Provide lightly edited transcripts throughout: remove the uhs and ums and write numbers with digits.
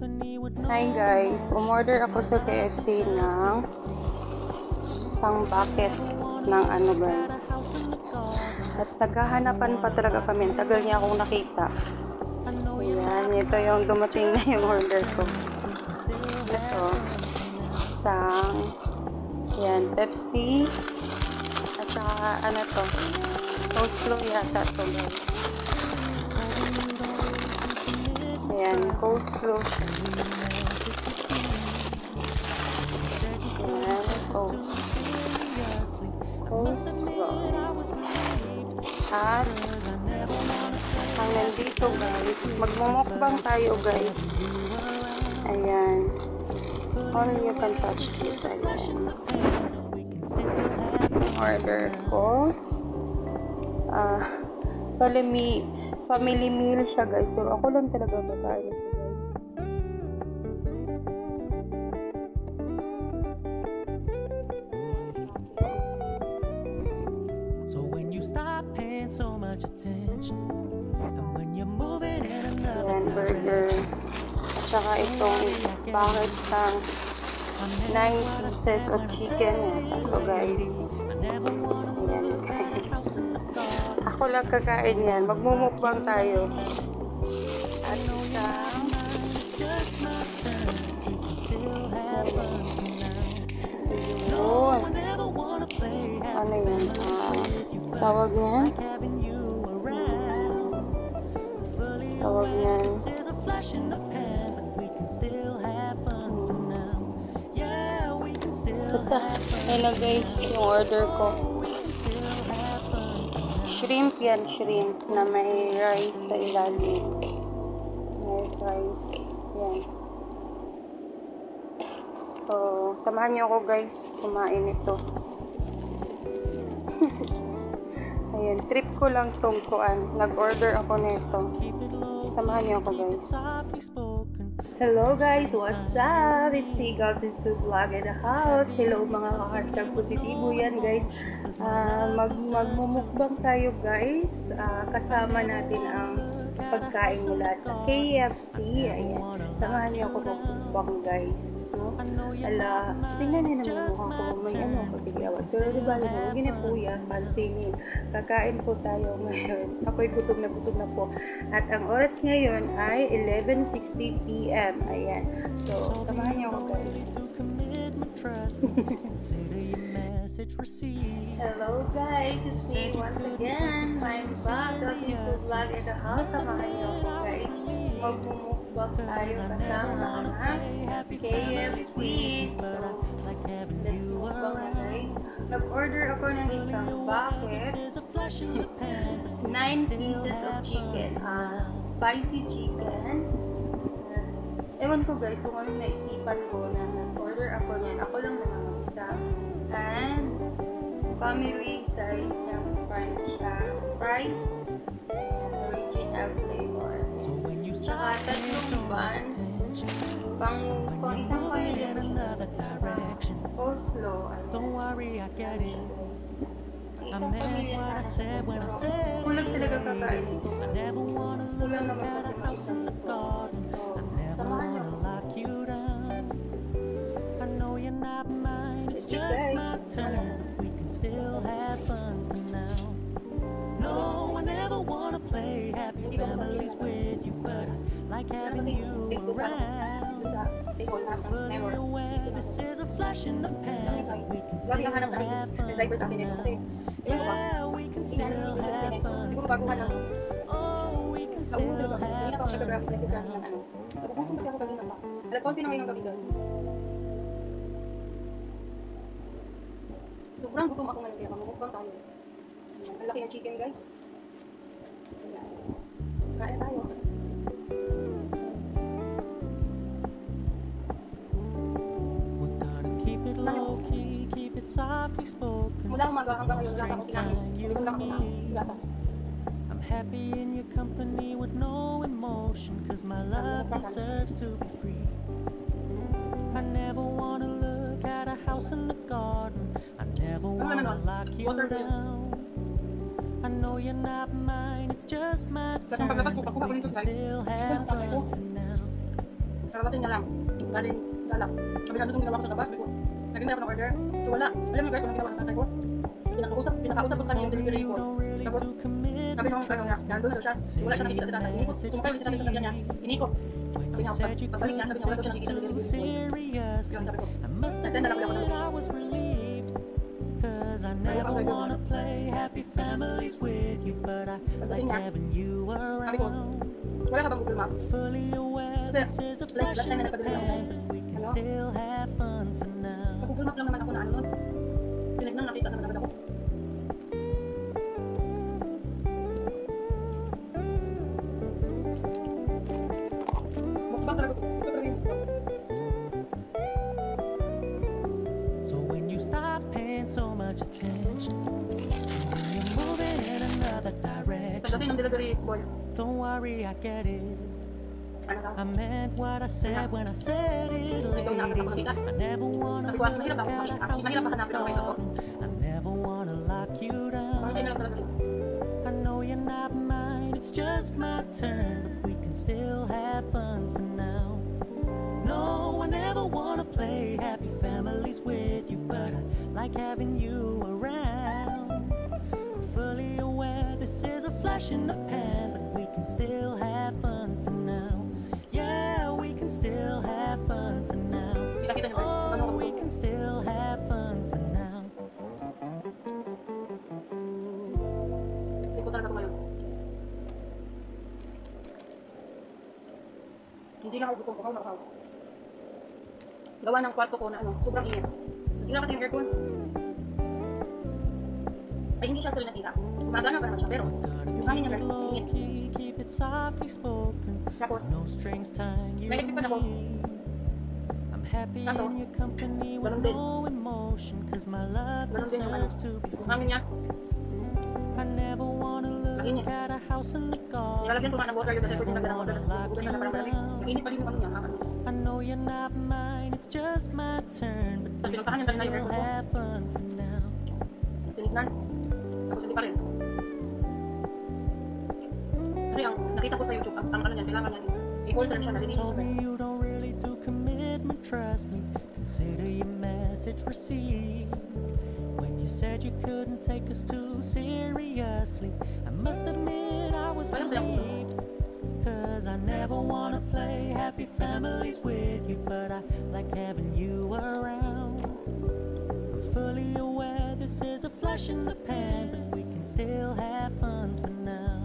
Hi guys, umorder ako sa KFC ng isang bucket ng ano guys. At naghahanapan pa talaga kami. Tagal niya akong nakita. Ayan, ito yung dumating na yung order ko. Ito, isang, ayan, Pepsi. At saka ano to, coleslaw yata to guys. Ayan, coleslaw. Ayan, coleslaw. At ang nandito guys, magmumukbang tayo guys. Ayan. Only you can touch this. Ayan. Order ko. Family meal siya guys. Pero ako lang talaga kakain ito guys. So when you stop paying so much attention, and when you're moving in another burger. At saka itong bucket ng 9 pieces of chicken. Ito guys. Ayan guys. Ako lang kakain yan. Magmumukbang tayo. At isang yun. Ano yan? Tawag niyan? Tawag niyan. Basta, ayun na guys, yung order ko. Shrimp yan, shrimp na may rice sa ilalim. May rice. Yan. So, samahan niyo ako guys, kumain ito. Ayan, trip ko lang tong kuan. Nag-order ako nito. Samahan niyo ako guys. Hello guys, what's up? It's me, Gossip2 Vlog in the house. Hello mga ka-hashtag positibo yan guys. Magmumukbang tayo guys. Kasama natin ang pagkain mula sa KFC. Ayan. Samahan niyo ako magmukbang guys. No? Ala, tingnan niyo naman mukha ko. May ano ako tigawad. Pero diba lang, huwag na po yan. Pansinin. Kakain po tayo ngayon. Ako'y gutom na po. At ang oras ngayon ay 11:60 PM. Ayan. So, samahan niyo ako guys. Hello guys, it's me once again. I'm back at YouTube vlog in the house. Samahan niyo ako guys. Magmumukbang tayo kasama ang KFC. So, let's mukbang na guys. Nag-order ako ng isang bucket. 9 pieces of chicken. Spicy chicken. Ewan ko guys kung anong naisipan ko na nag-order ako niyan. Ako lang naman isa. And family size ng fries. Original flavor. Tsaka tatlong buns. Pang isang pamilya ko siya. Coleslaw. Don't worry, I get it. I meant what I said when I said kulang talaga kakain ito. Kulang naman kasi mag-isang ito. So, samahan niyo ako. I know you're not mine, it's just my turn. We can still have fun for now. No, I never wanna play happy families with you, but I like having you around. Fully aware this is a flash in the pan. We can still have fun. Yeah, we can still have fun. Oh, we can still have fun. Nagugutom kasi ako kanina pa. Alas 11 na ngayon ng gabi guys. Sobrang gutom ako ngayon kaya magmumukbang tayo. Ang laki ng chicken guys. Kaya tayo. We're gonna keep it low key, keep it softly spoken. Mula umaga hanggang ngayon wala pa ako sinabi. Gutom lang ako na gatas. Happy in your company with no emotion, cause my love deserves to be free. I never wanna look at a house in the garden. I never wanna lock you down. I know you're not mine, it's just my turn. We can still have fun for now. Karating na lang. Galing galak. Sabi na nung ginawa ko sa labas, ko. Naging ako ng order. So wala. Alam mo guys, kung ginawa ng tatay ko. Pinakausap ko sa kanya yung delivery ko. Tapos, sabi nung ano niya, nandun na daw siya. Wala siya nakikita sa data. Inikot. Sumakay ulit sa kanya niya. Inikot. Sabi niya, pagbalik niya, sabi niya, wala daw siya nakikita sa delivery ko. Yun, sabi ko. Nagsend na lang ako ng Cause I never wanna play happy families with you, but I like having you around. Wala ka bang Google Map? Fully aware this is a flash in the pan, but we can still have fun for now. Google Map lang naman ako na ano nun. Pinagnan, nakita naman agad ako. Mukbang talaga ito. Ito talaga yung mukbang. So when you stop paying so much attention, when you're moving in another direction, Pagdating ng delivery boy, don't worry, I get it. ano lang. I meant what I said when I said it, lady. I never wanna look at a house in the garden. I never wanna lock you down. Pangitay na lang talaga siya. I know you're not mine, it's just my turn, but we can still have fun for now. No, I never wanna play happy families with you, but I like having you around. I'm fully aware this is a flash in the pan, but we can still have fun for now. Yeah, we can still have fun for now. Kita-kita niyo guys. Ano Oh, ako? we can still have fun for now. Hindi ko talaga ito ngayon. Hindi na ako gutom ko. Ako. Gawa ng kwarto ko na ano, sobrang init. Nasira kasi yung aircon. Ay, hindi siya tuloy nasira. Gumagana pa naman siya, pero yung hangin niya guys, init. Keep it softly spoken. Tapos, No strings tying you may nagtipan ako. I'm happy Kaso, in your company with ganun din. no emotion, cause my love Ganun din yung ano, deserves to be yung free. hangin niya. I never wanna look Mainit. at a house in the garden. Nilalagyan ko nga ng water yung kasi pwede nagdala ng water. Hugas na parang malamig. Yung init pa din yung ano niya. I know you're not mine, it's just my turn, but we can Tapos pinuntahan niya still tayo ng have fun for now. Tinignan. Tapos hindi pa rin. Kasi ang nakita ko sa YouTube, ang ano niya, kailangan niya i-hold lang siya, nalilinis Told siya. me you don't really do commitment, trust me. Consider your message received. When you said you couldn't take us too seriously, I must admit I was relieved. Cause I never wanna play happy families with you, but I like having you around. I'm fully aware this is a flash in the pan, but we can still have fun for now.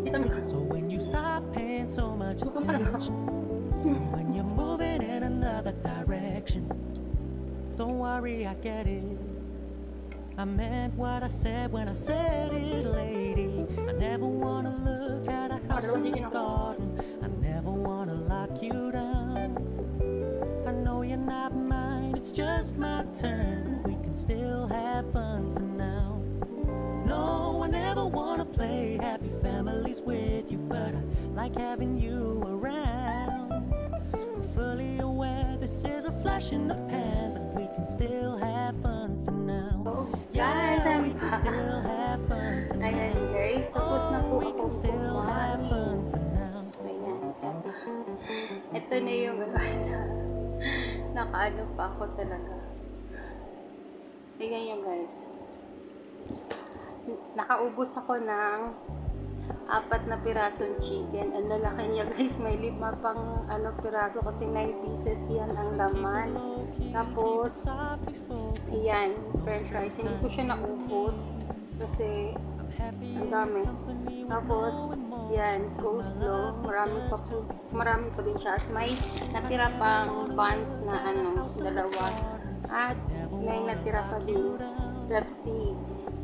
Kita niyo. So when you stop paying so much attention, and when you're moving in another direction, don't worry, I get it. I meant what I said when I said it, lady. I never wanna look at a house in the garden. I never wanna lock you down. I know you're not mine, it's just my turn, but we can still have fun for now. No, I never wanna play happy families with you, but I like having you around. I'm fully aware this is a flash in the pan, but we can still have fun for now. Guys, Yeah, I'm we can still have fun for Ayan now. guys, tapos na po Oh, we ako can still have fun kumain. for now. Ayan, ito na yung na nakaano pa ako talaga. Tingnan nyo guys. Nakaubos ako ng 4 na pirasong chicken. Ang lalaki niya guys, may 5 pang piraso kasi 9 pieces yan ang laman. Tapos, ayan, french fries. Hindi ko siya naubos kasi ang dami. Tapos, yan, coleslaw. Marami pa din siya. At may natira pang buns na 2. At may natira pa din Pepsi.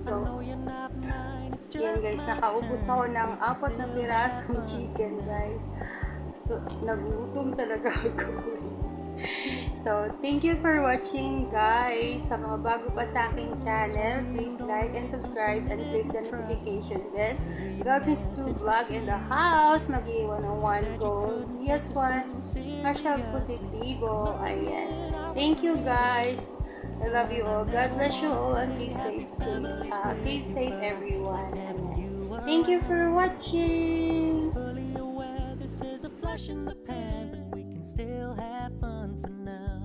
So, yan guys, nakaubos ako ng 4 na pirasong chicken guys. So, nagutom talaga ako. So, thank you for watching, guys. Sa mga bago pa sa aking channel, please like and subscribe and click the notification bell. Girls22 vlog in the house. Mag-iwan ng one goal. Yes, one. Hashtag positibo. Ayan. Thank you, guys. I love you all. God bless you all and keep safe. Keep safe, everyone. Amen. Thank you for watching. Fully aware this is a flash in the pan, but we can still have fun for now.